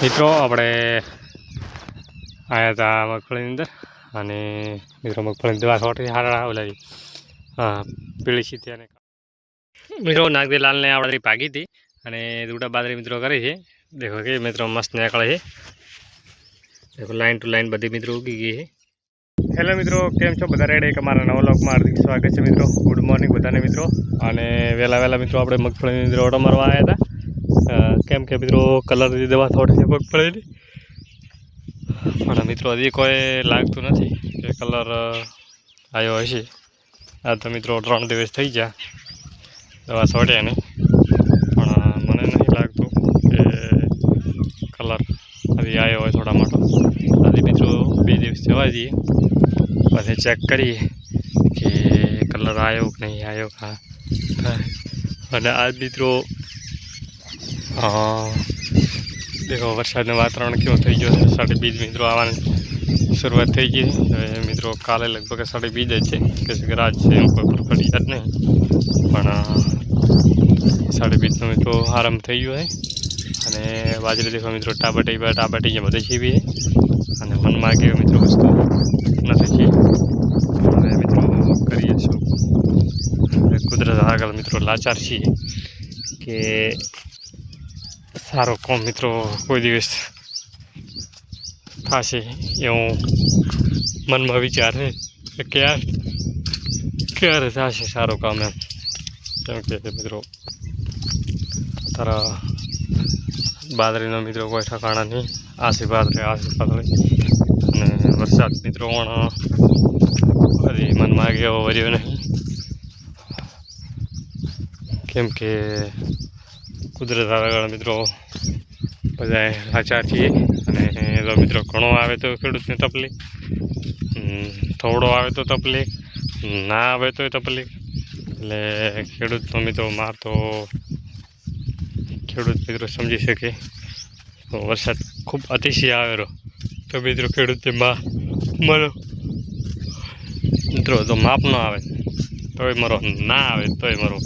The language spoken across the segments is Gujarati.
મિત્રો આપણે આવ્યા હતા મગફળીની અંદર અને મિત્રો મગફળીની દવા છોટી હારા ઓલાવી પીળી સીધી અને મિત્રો નાગદી લાલને આપણે ભાગી હતી અને દૂડા બાદરી મિત્રો કરી છે. દેખો કે મિત્રો મસ્ત નીકળે છે. દેખો લાઈન ટુ લાઈન બધી મિત્રો ઉગી ગઈ છે. હેલો મિત્રો, કેમ છો બધા? રેડી? અમારા નવા વ્લોગમાં હાર્દિક સ્વાગત છે મિત્રો. ગુડ મોર્નિંગ બધાને મિત્રો. અને વહેલા મિત્રો આપણે મગફળીની અંદર ઓટો મારવા આવ્યા હતા. કેમ કે મિત્રો કલરની દવા થોડી છે મગફળીની, પણ મિત્રો હજી કોઈ લાગતું નથી કે કલર આવ્યો હશે. આ તો મિત્રો 3 દિવસ થઈ ગયા દવા છોડ્યા નહીં, પણ મને નથી લાગતું કે કલર હજી આવ્યો હોય થોડા માટે. હજી મિત્રો 2 દિવસ જવા દઈએ, પછી ચેક કરીએ કે કલર આવ્યો કે નહીં આવ્યો. અને આજ મિત્રો દેખો વરસાદનું વાતાવરણ કેવું થઈ ગયું છે. 2:30 મિત્રો આવવાની શરૂઆત થઈ ગઈ. હવે મિત્રો કાલે લગભગ 2:30 જ છે કે રાત છે એમ કોઈ પર પડી જ નહીં, પણ 2:30 મિત્રો આરંભ થઈ ગયો છે. અને બાજરી દેખો મિત્રો ટાબાટી જે બધે છે બી, અને મનમાં કે મિત્રો વસ્તુ નથી છે. હવે મિત્રો કરીએ શું, કુદરત આગળ મિત્રો લાચાર છીએ કે સારો કોમ મિત્રો કોઈ દિવસ થશે એવું મનમાં વિચાર છે કે ક્યારે થશે સારું કામ એમ. કેમ કે મિત્રો તારા બાદરીનો મિત્રો કોઈ ઠકાણા નહીં. આસી પાતળે અને વરસાદ મિત્રો પણ હજી મનમાં એવો વર્યો નહીં. કેમ કે કુદરત આગળ મિત્રો બધા લાચાર છીએ. અને જો મિત્રો ઘણો આવે તો ખેડૂતને તકલીફ, થોડો આવે તો તકલીફ, ના આવે તો તકલીફ. એટલે ખેડૂતનો મિત્રો મારતો ખેડૂત મિત્રો સમજી શકે. તો વરસાદ ખૂબ અતિશય આવેલો તો મિત્રો ખેડૂતને મરો મિત્રો, તો માપ ન આવે તોય મરો, ના આવે તોય મરો.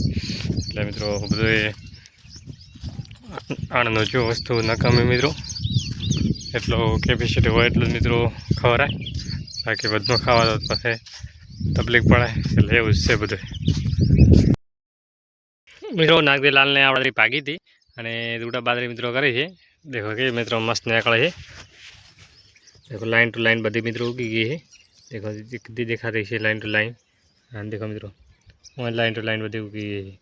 એટલે મિત્રો બધું આણંદનો જો વસ્તુ નકામી મિત્રો, એટલો કેપેસિટી હોય એટલું જ મિત્રો ખવરાય. બાકી બધું ખાવા તો પછી તકલીફ પડે. એટલે એવું જ છે બધું મિત્રો. નાગદી લાલને આપણે ભાગી હતી અને દૂડા બાદરી મિત્રો કરી છે. દેખો કે મિત્રો મસ્ત નીકળે છે. દેખો લાઈન ટુ લાઈન બધી મિત્રો ઉગી ગઈ છે. દેખો દીધી દેખાતી છે લાઈન ટુ લાઈન. અને દેખો મિત્રો લાઈન ટુ લાઈન બધી ઉગી ગઈ છે.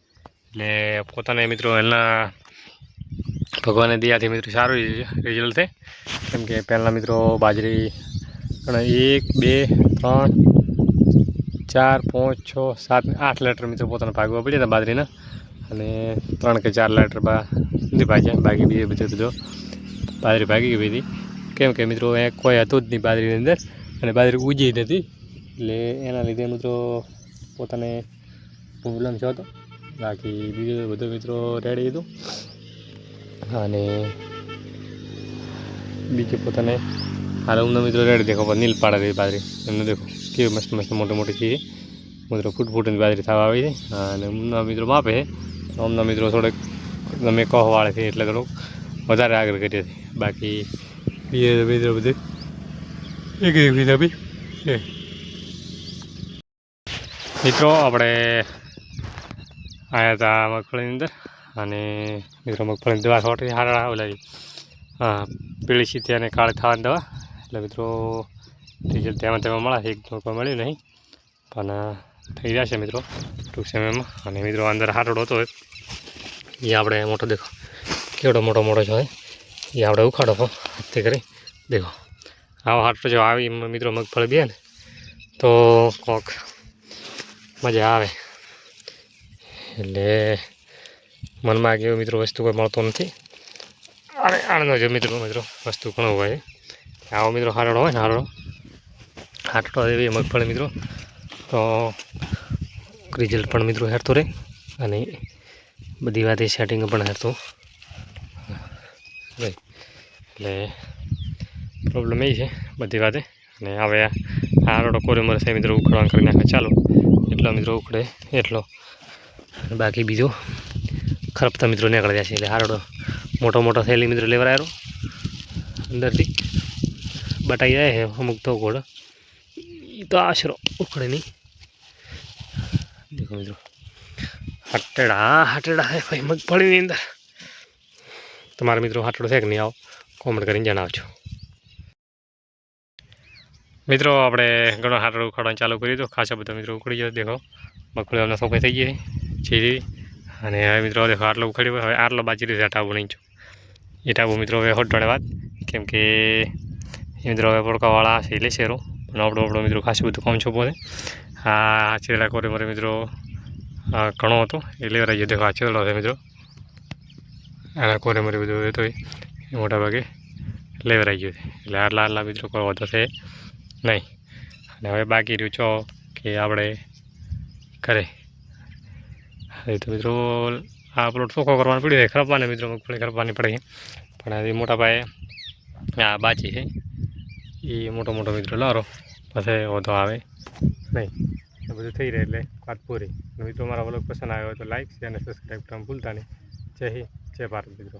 એટલે પોતાને મિત્રો એના ભગવાનને દયાથી મિત્રો સારું રિઝલ્ટ છે. કેમ કે પહેલાં મિત્રો બાજરી 1 2 3 4 5 6 7 8 લીટર મિત્રો પોતાને ભાગવા પડ્યા હતા બાજરીના, અને 3 કે 4 લીટર નથી ભાગ્યા. બાકી બીજે બધો બાજરી ભાગી ગઈ હતી. કેમ કે મિત્રો એ કોઈ હતું જ નહીં બાજરીની અંદર, અને બાજરી ઉજી નથી. એટલે એના લીધે મિત્રો પોતાને પ્રોબ્લેમ થયો હતો. બાકી બીજું બધું મિત્રો રેડી હતું. અને બીજું પોતાને હાલ ઉમના મિત્રો રેડી. દેખો નીલ પાડે રહી બાજરી એમને, દેખો કેવી મસ્ત મસ્ત મોટી મોટી છે મિત્રો. ફૂટની બાજરી થવા આવી છે. અને ઉમના મિત્રો માપે છે. અમના મિત્રો થોડેક તમે કહવાળે છે એટલે થોડુંક વધારે આગળ કરીએ છીએ. બાકી બીજે મિત્રો બધું એક બીજા બી છે મિત્રો. આપણે આવ્યા હતા મગફળીની અંદર અને મિત્રો મગફળીની દવા છોટી હારા ઓલાવી પીળી સીધી અને કાળી થવાની દવા. એટલે મિત્રો રિઝલ્ટ તેમાં મળે છે. એક કોઈ મળ્યું નહીં, પણ થઈ જશે મિત્રો ટૂંક સમયમાં. અને મિત્રો અંદર હાટોડો હતો એ આપણે મોટો દેખો કેવડો મોટો છે એ આપણે ઉખાડો હાથથી કરી. દેખો આવો હાટો જો આવી મિત્રો મગફળી બે ને તો કોક મજા આવે. એટલે મનમાં કેવું મિત્રો વસ્તુ કોઈ મળતો નથી. અને આણંદનો જો મિત્રો વસ્તુ ઘણું હોય. આવો મિત્રો હારડો હોય ને હાટડો એવી મગફળી મિત્રો, તો રિઝલ્ટ પણ મિત્રો હેરતું રહે. અને બધી વાતે સેટિંગ પણ હેરતું રહે. એટલે પ્રોબ્લેમ એ છે બધી વાતે. અને હવે હારડો કોરે મરે છે મિત્રો ઉખડવાનું કરી નાખે ચાલો. એટલો મિત્રો ઉખડે એટલો, બાકી બીજો ખરપતા મિત્રો નીકળી જશે. એટલે હારડો મોટો થયેલી મિત્રો લેવરાયેલો અંદરથી બટાઈ જાય છે અમુક તો ગોળ એ તો આશરો ઉખડે નહીં. દેખો મિત્રો હાટેડા હે ભાઈ મગફળીની અંદર. તમારા મિત્રો હાટડો છે કે નહીં આવો કોમેન્ટ કરીને જણાવજો. મિત્રો આપણે ઘણો હાટડો ઉખાડવાનું ચાલુ કર્યું તો ખાસા બધા મિત્રો ઉખડી ગયો. દેખો મગફળી અમને સફાઈ થઈ ગઈ છે. અને હવે મિત્રો દેખો આટલો ઉખાડ્યો. હવે આટલો બાજી રીતે ટાબુ નહીં છું એ ટાબુ મિત્રો હવે હોટવાડે વાત કેમ કે એ મિત્રો હવે પડકાવાળા છે એટલે શેરો પણ આપણો મિત્રો ખાસું બધું કામ છો બોલે. આ છેડા કોરે મારે મિત્રો ઘણો હતો એ લેવરાઈ ગયો. દેખો આ છેડો છે મિત્રો આના કોરે મારે બધું હતો એ મોટા ભાગે લેવરાઈ ગયો છે એટલે આટલા મિત્રો કોઈ વધો છે નહીં. અને હવે બાકી રહ્યું છો કે આપણે કરે તો મિત્રો આ પ્લોટ ચોખ્ખો કરવાનો પડ્યો છે. ખરપવાને મિત્રો મગફળી ખરપવાની પડે છે પણ એ મોટા પાયે આ બાચી છે એ મોટો મિત્રો લારો પછી વધો આવે નહીં. એ બધું થઈ રહે એટલે વાત પૂરી. મિત્રો મારા વ્લોગ પસંદ આવ્યો હોય તો લાઈક શેર અને સબસ્ક્રાઈબ કરવાનું ભૂલતા નહીં. જય હિન્દ જય ભારત મિત્રો.